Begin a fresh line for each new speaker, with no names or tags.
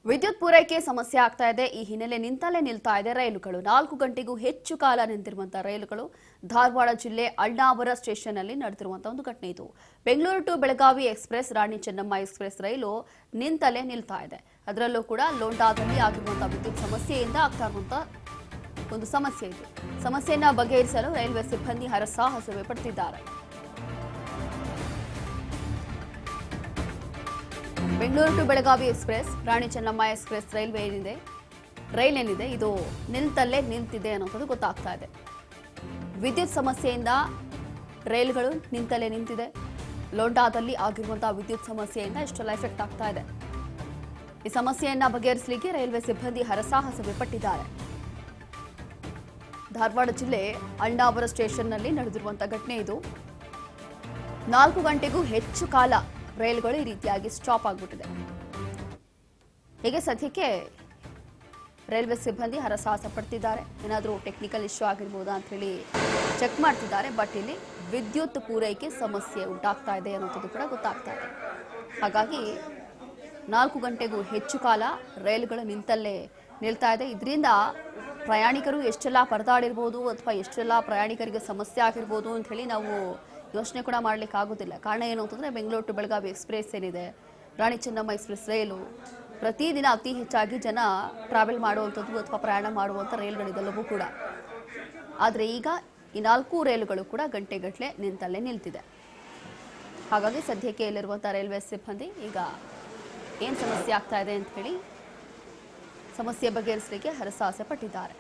ವಿದ್ಯುತ್ ಪೂರೈಕೆ ಸಮಸ್ಯೆ ಆಗ್ತಾ ಇದೆ. ಈ ಹಿನ್ನೆಲೆ ನಿಂತಲ್ಲೇ ನಿಲ್ತಾ ಇದೆ ರೈಲುಗಳು. 4 ಗಂಟೆಗೂ ಹೆಚ್ಚು ಕಾಲ ನಿಂತಿರುವಂತಹ ರೈಲುಗಳು ಧಾರವಾಡ ಜಿಲ್ಲೆ ಅಳ್ನಾವರ ಸ್ಟೇಷನ್ ನಲ್ಲಿ ನಡೆದಿರುವಂತಹ ಒಂದು ಘಟನೆ ಇದು. Bengaluru to Belagavi express, Rani Chennamma express rail ನಿಂತಲ್ಲೇ ನಿಲ್ತಾ ಇದೆ. ಅದರಲ್ಲೂ ಕೂಡ ಲೋಂಡಾದಲ್ಲಿ ಆಗಿರುವಂತಹ ವಿದ್ಯುತ್ ಸಮಸ್ಯೆಯಿಂದ ಆಗ್ತಾ ಇರುವಂತಹ ಒಂದು ಸಮಸ್ಯೆ ಇದೆ. ಸಮಸ್ಯೆಯನ್ನ ಬಗೆಹರಿಸಲು ರೈಲ್ವೆ ಸಿಬ್ಬಂದಿ ಹರಸಾಹಸವೇ ಪಡ್ತಿದ್ದಾರೆ. Bengaluru to Belagavi express, Rani Chennamma express rail ಏನಿದೆ ಇದು ನಿಲ್ತಲ್ಲೇ ನಿಂತಿದೆ ಅನ್ನೋದು ಗೊತ್ತಾಗ್ತಾ ಇದೆ. ವಿದ್ಯುತ್ ಸಮಸ್ಯೆಯಿಂದ ರೈಲುಗಳು ನಿಂತಲ್ಲೇ ನಿಂತಿದೆ. ಲೋಂಡಾದಲ್ಲಿ ಆಗಿರುವಂತಹ ವಿದ್ಯುತ್ ಸಮಸ್ಯೆಯಿಂದ ಇಷ್ಟೆಲ್ಲ ಎಫೆಕ್ಟ್ ಆಗ್ತಾ ಇದೆ. ಈ ಸಮಸ್ಯೆಯನ್ನ ಬಗೆಹರಿಸಲಿಕ್ಕೆ ರೈಲ್ವೆ ಸಿಬ್ಬಂದಿ ಹರಸಾಹಸವೇ ಪಟ್ಟಿದ್ದಾರೆ. ಧಾರವಾಡ ಜಿಲ್ಲೆ ಅಳ್ನಾವರ ಸ್ಟೇಷನ್ನಲ್ಲಿ ನಡೆದಿರುವಂತಹ ಘಟನೆ ಇದು. 4 ಗಂಟೆಗೂ ಹೆಚ್ಚು ಕಾಲ ರೈಲುಗಳು ಈ ರೀತಿಯಾಗಿ ಸ್ಟಾಪ್ ಆಗಿಬಿಟ್ಟಿದೆ. ಹೀಗೆ ಸದ್ಯಕ್ಕೆ ರೈಲ್ವೆ ಸಿಬ್ಬಂದಿ ಹರಸಾಹಸ ಪಡ್ತಿದ್ದಾರೆ. ಏನಾದರೂ ಟೆಕ್ನಿಕಲ್ ಇಶ್ಯೂ ಆಗಿರ್ಬೋದಾ ಅಂತ ಹೇಳಿ ಚೆಕ್ ಮಾಡ್ತಿದ್ದಾರೆ. ಬಟ್ ಇಲ್ಲಿ ವಿದ್ಯುತ್ ಪೂರೈಕೆ ಸಮಸ್ಯೆ ಉಂಟಾಗ್ತಾ ಇದೆ ಅನ್ನೋದು ಕೂಡ ಗೊತ್ತಾಗ್ತಾ ಇದೆ. ಹಾಗಾಗಿ 4 ಗಂಟೆಗೂ ಹೆಚ್ಚು ಕಾಲ ರೈಲುಗಳು ನಿಂತಲ್ಲೇ ನಿಲ್ತಾ ಇದೆ. ಇದರಿಂದ ಪ್ರಯಾಣಿಕರು ಎಷ್ಟೆಲ್ಲ ಪರದಾಡಿರ್ಬೋದು ಅಥವಾ ಎಷ್ಟೆಲ್ಲ ಪ್ರಯಾಣಿಕರಿಗೆ ಸಮಸ್ಯೆ ಆಗಿರ್ಬೋದು ಅಂತ ಹೇಳಿ ನಾವು ಯೋಚನೆ ಕೂಡ ಮಾಡಲಿಕ್ಕೆ ಆಗೋದಿಲ್ಲ. ಕಾರಣ ಏನು ಅಂತಂದರೆ ಬೆಂಗಳೂರು ಟು ಬೆಳಗಾವಿ ಎಕ್ಸ್‌ಪ್ರೆಸ್ ಏನಿದೆ, ರಾಣಿ ಚೆನ್ನಮ್ಮ ಎಕ್ಸ್‌ಪ್ರೆಸ್ ರೈಲು ಪ್ರತಿದಿನ ಅತಿ ಹೆಚ್ಚಾಗಿ ಜನ ಟ್ರಾವೆಲ್ ಮಾಡುವಂಥದ್ದು ಅಥವಾ ಪ್ರಯಾಣ ಮಾಡುವಂಥ ರೈಲುಗಳಿದೆಲ್ಲವೂ ಕೂಡ. ಆದರೆ ಈಗ ಈ 4 ರೈಲುಗಳು ಕೂಡ ಗಂಟೆಗಟ್ಟಲೆ ನಿಂತಲ್ಲೇ ನಿಲ್ತಿದೆ. ಹಾಗಾಗಿ ಸದ್ಯಕ್ಕೆ ಇಲ್ಲಿರುವಂಥ ರೈಲ್ವೆ ಸಿಬ್ಬಂದಿ ಈಗ ಏನು ಸಮಸ್ಯೆ ಆಗ್ತಾ ಇದೆ ಅಂತ ಹೇಳಿ ಸಮಸ್ಯೆ ಬಗೆಹರಿಸಲಿಕ್ಕೆ ಹರಸಾಹಸ ಪಟ್ಟಿದ್ದಾರೆ.